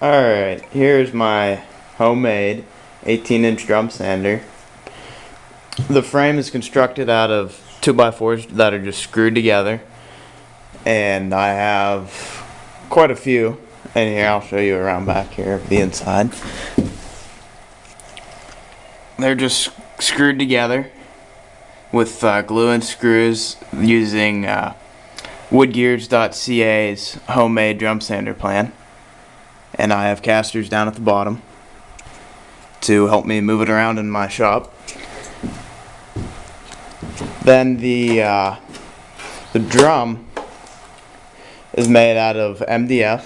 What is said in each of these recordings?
Alright, here's my homemade 18-inch drum sander. The frame is constructed out of 2x4s that are just screwed together, and I have quite a few. And here, I'll show you around back here of the inside. They're just screwed together with glue and screws using woodgears.ca's homemade drum sander plan. And I have casters down at the bottom to help me move it around in my shop. Then the drum is made out of MDF.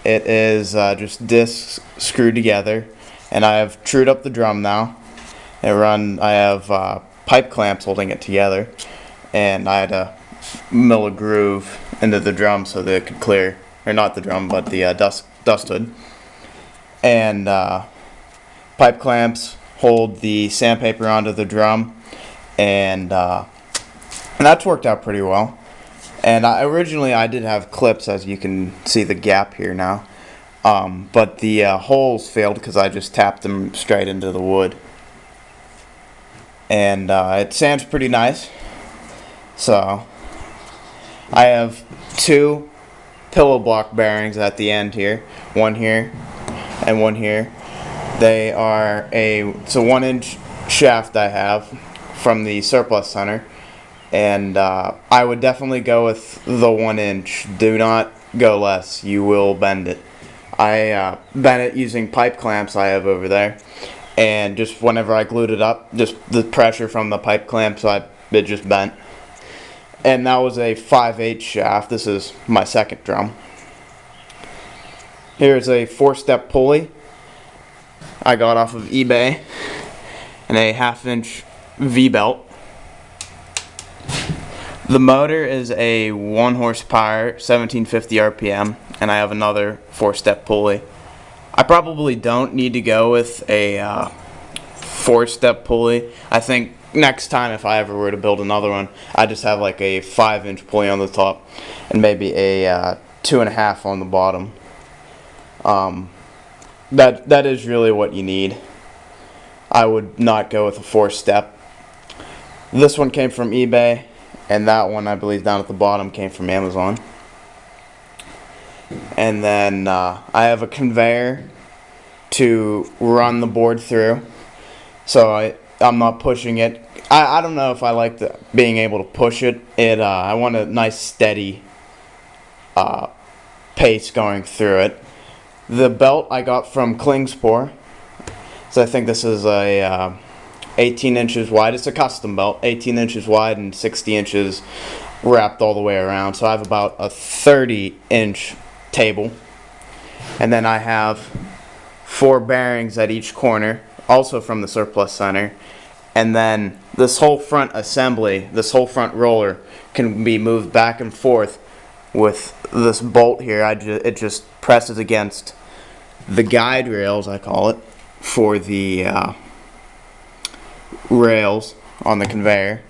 It is just discs screwed together, and I have trued up the drum now. I have pipe clamps holding it together, and I had to mill a groove into the drum so that it could clear, or not the drum, but the dust hood. And pipe clamps hold the sandpaper onto the drum, and that's worked out pretty well. And originally I did have clips, as you can see the gap here now, but the holes failed because I just tapped them straight into the wood. And it sands pretty nice. So I have two pillow block bearings at the end here, one here and one here. They are it's a 1-inch shaft I have from the surplus center, and I would definitely go with the 1-inch. Do not go less, you will bend it. I bent it using pipe clamps I have over there, and just whenever I glued it up, just the pressure from the pipe clamps, it just bent. And that was a 5/8 shaft. This is my second drum. Here's a 4-step pulley I got off of eBay, and a 1/2-inch V-belt. The motor is a 1 horsepower, 1750 RPM, and I have another 4-step pulley. I probably don't need to go with a 4-step pulley. I think next time, if I ever were to build another one, I just have like a 5-inch pulley on the top and maybe a 2.5 on the bottom. That is really what you need. I would not go with a 4-step. This one came from eBay, and that one, I believe, down at the bottom came from Amazon. And then I have a conveyor to run the board through, so I'm not pushing it. I don't know if I like being able to push it. I want a nice steady pace going through it. The belt I got from Klingspor, so I think this is a 18 inches wide. It's a custom belt, 18 inches wide and 60 inches wrapped all the way around. So I have about a 30-inch table. And then I have 4 bearings at each corner, also from the surplus center. And then this whole front assembly, this whole front roller, can be moved back and forth with this bolt here. It just presses against the guide rails, I call it, for the rails on the conveyor.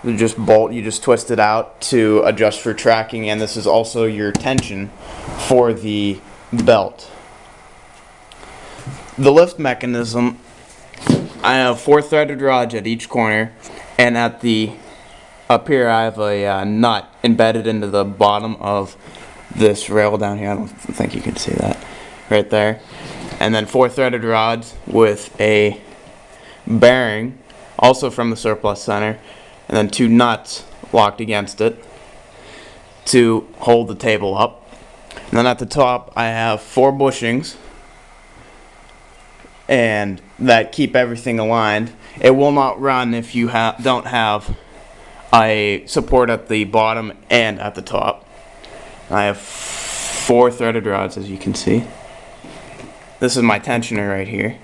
You just twist it out to adjust for tracking, and this is also your tension for the belt. The lift mechanism, I have 4 threaded rods at each corner, and up here I have a nut embedded into the bottom of this rail down here. I don't think you can see that right there. And then 4 threaded rods with a bearing, also from the surplus center, and then 2 nuts locked against it to hold the table up. And then at the top I have 4 bushings, and that keep everything aligned. It will not run if you don't have a support at the bottom and at the top. I have 4 threaded rods, as you can see. This is my tensioner right here,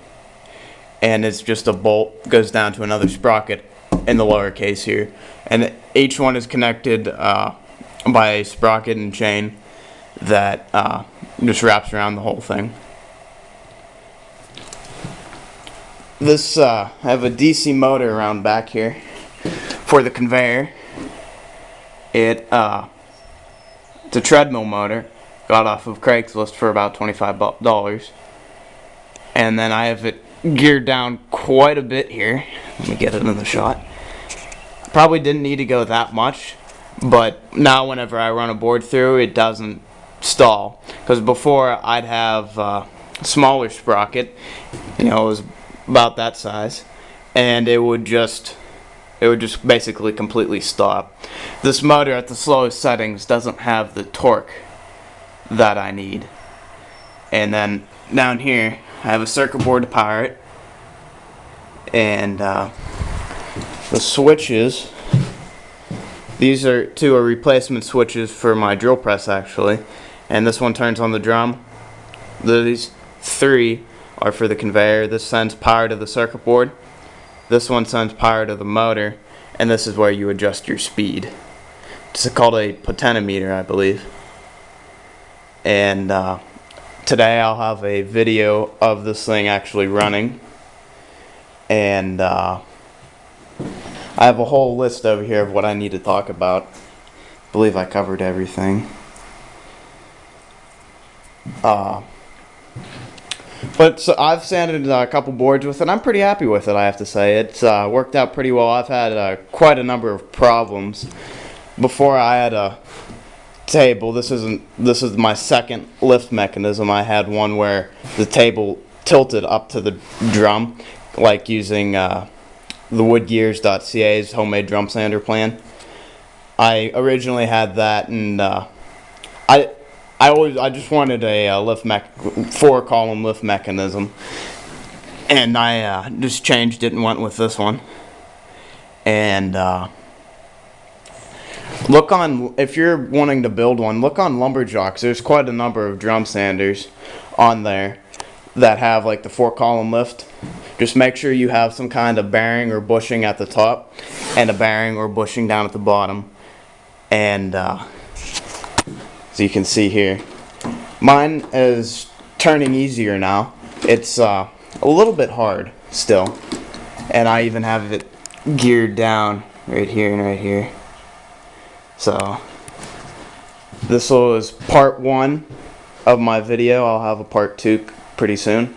and it's just a bolt, goes down to another sprocket in the lower case here, and each one is connected by a sprocket and chain that just wraps around the whole thing. I have a DC motor around back here for the conveyor. It's a treadmill motor, got off of Craigslist for about $25. And then I have it geared down quite a bit here. Let me get it in the shot. Probably didn't need to go that much, but now whenever I run a board through, it doesn't stall. Because before I'd have a smaller sprocket, it was about that size, and it would just basically completely stop. This motor at the slowest settings doesn't have the torque that I need. And then down here I have a circuit board to power it, and the switches, these are two replacement switches for my drill press actually, and this one turns on the drum. These three are for the conveyor. This sends power to the circuit board, this one sends power to the motor, and this is where you adjust your speed. It's called a potentiometer, I believe. And today I'll have a video of this thing actually running, and I have a whole list over here of what I need to talk about. I believe I covered everything. But so I've sanded a couple boards with it. I'm pretty happy with it, I have to say. It's worked out pretty well. I've had quite a number of problems. Before I had a table, this is my second lift mechanism. I had one where the table tilted up to the drum, like using the woodgears.ca's homemade drum sander plan. I originally had that, and I just wanted a 4-column lift mechanism, and I just changed it and went with this one. And if you're wanting to build one, look on LumberJocks. There's quite a number of drum sanders on there that have like the 4-column lift. Just make sure you have some kind of bearing or bushing at the top and a bearing or bushing down at the bottom. And so you can see here, mine is turning easier now. It's a little bit hard still, and I even have it geared down right here and right here. So this was part 1 of my video. I'll have a part 2 pretty soon.